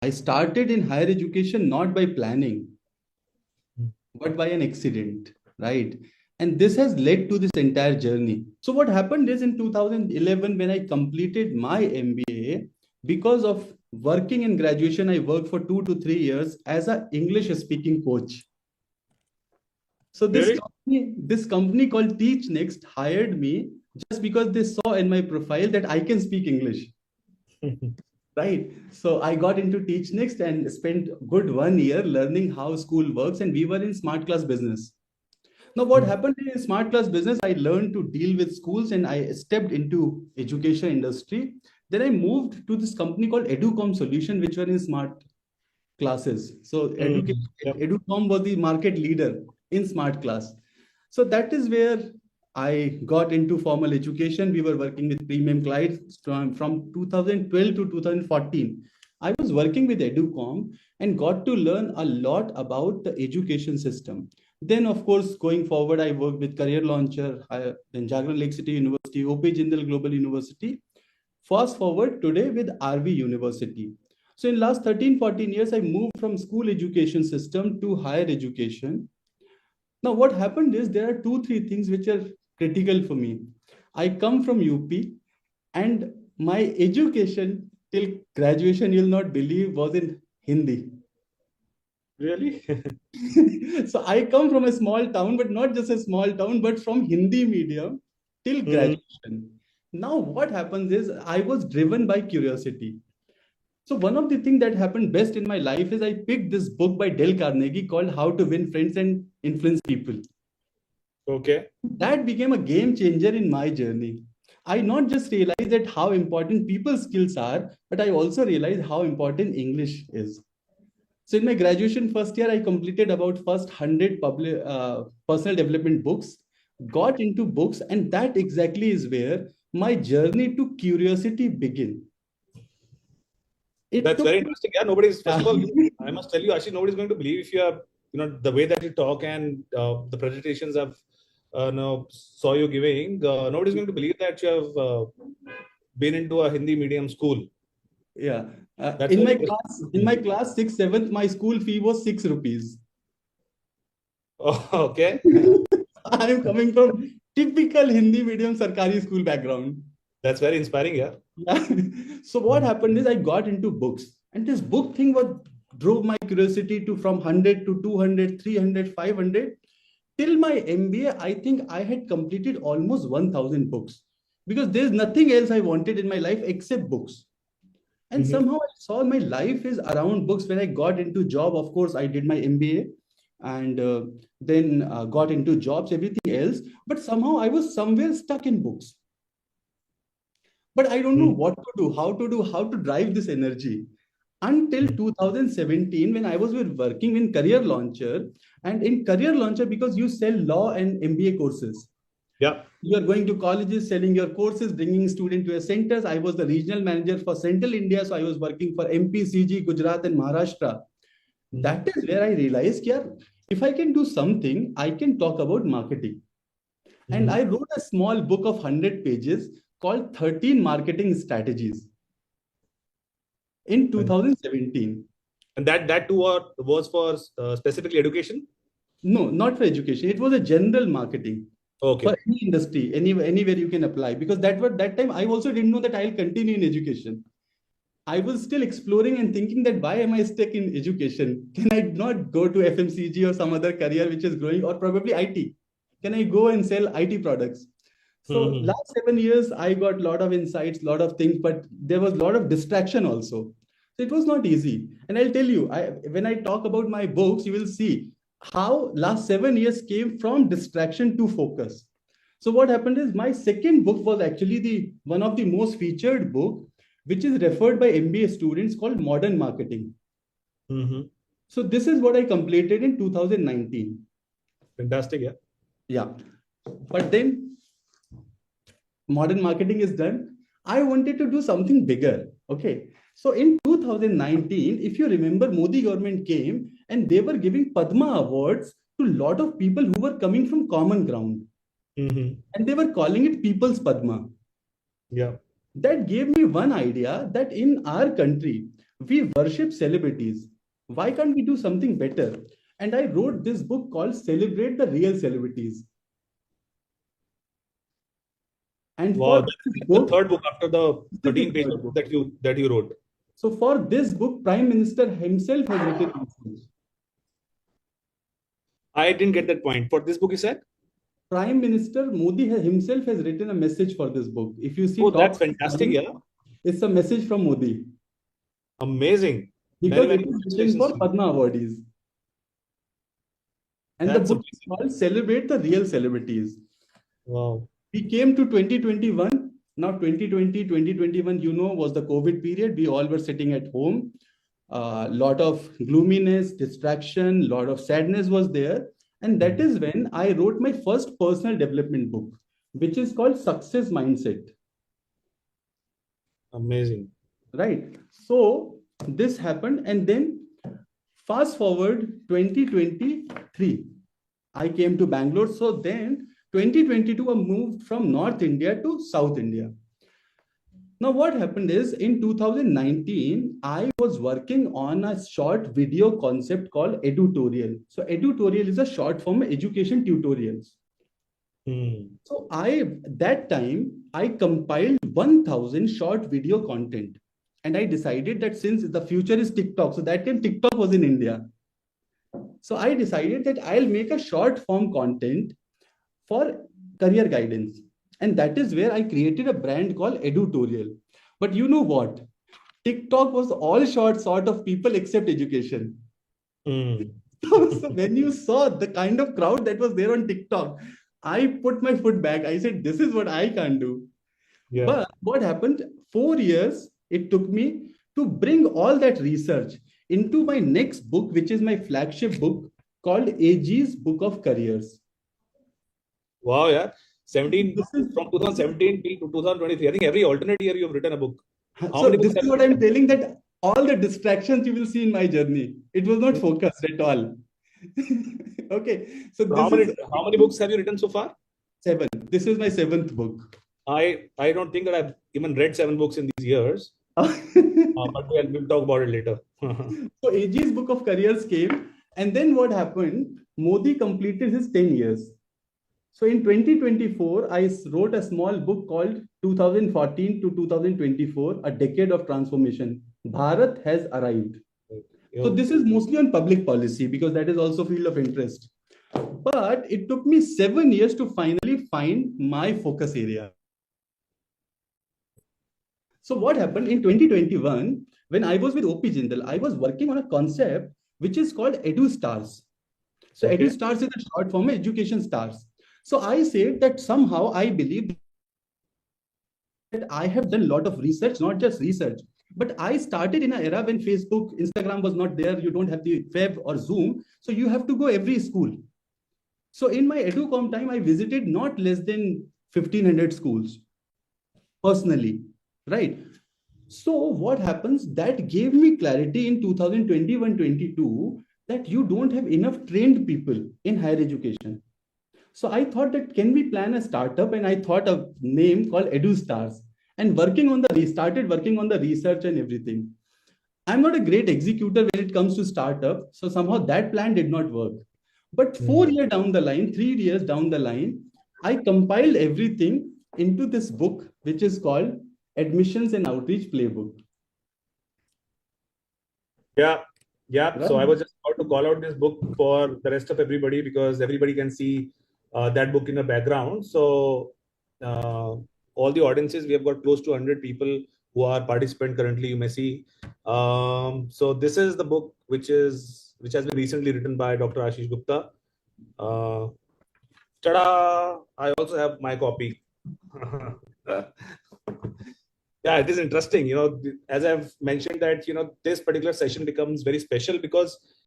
I started in higher education not by planning, Mm. but by an accident, right? And this has led to this entire journey. So what happened is in 2011, when I completed my MBA, because of working in graduation, I worked for 2 to 3 years as an English speaking coach. So Really? this company called Teach Next hired me just because they saw in my profile that I can speak English. Right. So I got into Teach Next and spent good 1 year learning how school works. And we were in smart class business. Now, what Mm. happened in smart class business, I learned to deal with schools and I stepped into education industry. Then I moved to this company called Educom Solution, which were in smart classes. So Mm. Yep. Educom was the market leader in smart class. So that is where I got into formal education. We were working with premium clients from 2012 to 2014. I was working with Educom and got to learn a lot about the education system. Then, of course, going forward, I worked with Career Launcher, then Jagran Lake City University, OP Jindal Global University. Fast forward today with RV University. So in last 13, 14 years, I moved from school education system to higher education. Now, what happened is there are two, three things which are critical for me. I come from UP and my education till graduation, you'll not believe, was in Hindi. Really? So I come from a small town, but not just a small town, but from Hindi medium till Mm. graduation. Now, what happens is I was driven by curiosity. So one of the things that happened best in my life is I picked this book by Dale Carnegie called How to Win Friends and Influence People. Okay. That became a game changer in my journey. I not just realized that how important people skills are, but I also realized how important English is. So in my graduation first year, I completed about first 100 personal development books, got into books, and that exactly is where my journey to curiosity began. It That's took very interesting. Yeah, nobody's, first of all, me. I must tell you, actually, nobody's going to believe if you are, the way that you talk and the presentations I've saw you giving, nobody's going to believe that you have been into a Hindi medium school. Yeah. That's very interesting. In my class sixth, seventh, my school fee was 6 rupees. Oh, okay. I am coming from typical Hindi medium Sarkari school background. That's very inspiring. Yeah. Yeah. So what happened is I got into books, and this book thing what drove my curiosity to from 100 to 200, 300, 500. Till my MBA, I think I had completed almost 1,000 books because there's nothing else I wanted in my life except books. And Mhm. somehow I saw my life is around books. When I got into job, of course, I did my MBA and then got into jobs, everything else. But somehow I was somewhere stuck in books. But I don't know Mm. what to do, how to drive this energy. Until 2017, when I was working in Career Launcher, and in Career Launcher, because you sell law and MBA courses, Yeah. you are going to colleges, selling your courses, bringing students to your centers. I was the regional manager for Central India, so I was working for MP, CG, Gujarat, and Maharashtra. Mhm. That is where I realized, yeah, if I can do something, I can talk about marketing. And Mhm. I wrote a small book of 100 pages called 13 Marketing Strategies in And 2017. that too was for specifically education. No, not for education. It was a general marketing for Okay. any industry, anywhere you can apply. Because that time I also didn't know that I'll continue in education. I was still exploring and thinking that why am I stuck in education? Can I not go to FMCG or some other career which is growing, or probably IT? Can I go and sell IT products? So Mhm. last 7 years, I got a lot of insights, a lot of things, but there was a lot of distraction also. So it was not easy. And I'll tell you, when I talk about my books, you will see how last 7 years came from distraction to focus. So what happened is my second book was actually the one of the most featured book, which is referred by MBA students called Modern Marketing. Mhm. So this is what I completed in 2019. Fantastic. Yeah. Yeah. But then modern marketing is done. I wanted to do something bigger. Okay. So in 2019, if you remember, Modi government came and they were giving Padma awards to a lot of people who were coming from common ground. Mhm. And they were calling it People's Padma. Yeah. That gave me one idea that in our country, We worship celebrities. Why can't we do something better? And I wrote this book called Celebrate the Real Celebrities. And Wow, for that's this the book, third book after the this is 13 the pages third book. that you wrote. So for this book, Prime Minister himself has written a message. I didn't get that point. For this book, you said? Prime Minister Modi himself has written a message for this book. If you see Oh, that's top fantastic. line, Yeah. it's a message from Modi Amazing. Very, because it very is written congratulations for to you. Padma awardees. And the That's book is amazing. called Celebrate the Real Celebrities. Wow. We came to 2021. Now 2020, 2021, was the COVID period. We all were sitting at home. A lot of gloominess, distraction, lot of sadness was there. And that is when I wrote my first personal development book, which is called Success Mindset. Amazing. Right. So this happened. And then fast forward 2023, I came to Bangalore. So then 2022, I moved from North India to South India. Now, what happened is in 2019, I was working on a short video concept called edutorial. So, edutorial is a short form education tutorials. So, that time, I compiled 1000 short video content. And I decided that since the future is TikTok, so that time TikTok was in India. So, I decided that I'll make a short form content for career guidance. And that is where I created a brand called Edutorial. But you know what? TikTok was all short sort of people except education. Mm. So when you saw the kind of crowd that was there on TikTok, I put my foot back. I said, this is what I can't do. Yeah. But what happened? 4 years it took me to bring all that research into my next book, which is my flagship book called AG's Book of Careers. Wow, yeah. 17 This is from 2017 till to 2023. I think every alternate year you have written a book. How So many this books is have you what I'm written? telling, that all the distractions you will see in my journey, it was not focused at all. Okay, so So this is how many books have you written so far? seven. This is my seventh book. I don't think that I've even read 7 books in these years. But we'll talk about it later. So AG's Book of Careers came, and then what happened? Modi completed his 10 years. So in 2024, I wrote a small book called 2014 to 2024, A Decade of Transformation. Bharat has arrived. So Yeah. this is mostly on public policy because that is also field of interest. But it took me 7 years to finally find my focus area. So what happened in 2021, when I was with OP Jindal, I was working on a concept which is called Edu Stars. So Edu Okay. Stars is a short form of education stars. So I said that somehow I believe that I have done a lot of research, not just research, but I started in an era when Facebook, Instagram was not there. You don't have the web or Zoom. So you have to go every school. So in my EduCom time, I visited not less than 1,500 schools personally, right? So what happens? That gave me clarity in 2021-22 that you don't have enough trained people in higher education. So I thought that can we plan a startup, and I thought a name called EduStars, and started working on the research and everything. I'm not a great executor when it comes to startup, so somehow that plan did not work. But 4 years down the line, 3 years down the line, I compiled everything into this book, which is called Admissions and Outreach Playbook. Yeah. Yeah. So I Right? was just about to call out this book for the rest of everybody because everybody can see that book in the background. So all the audiences, we have got close to 100 people who are participant currently, you may see. So this is the book which has been recently written by Dr. Ashish Gupta. Ta-da! I also have my copy. Yeah, it is interesting. As I've mentioned that, this particular session becomes very special because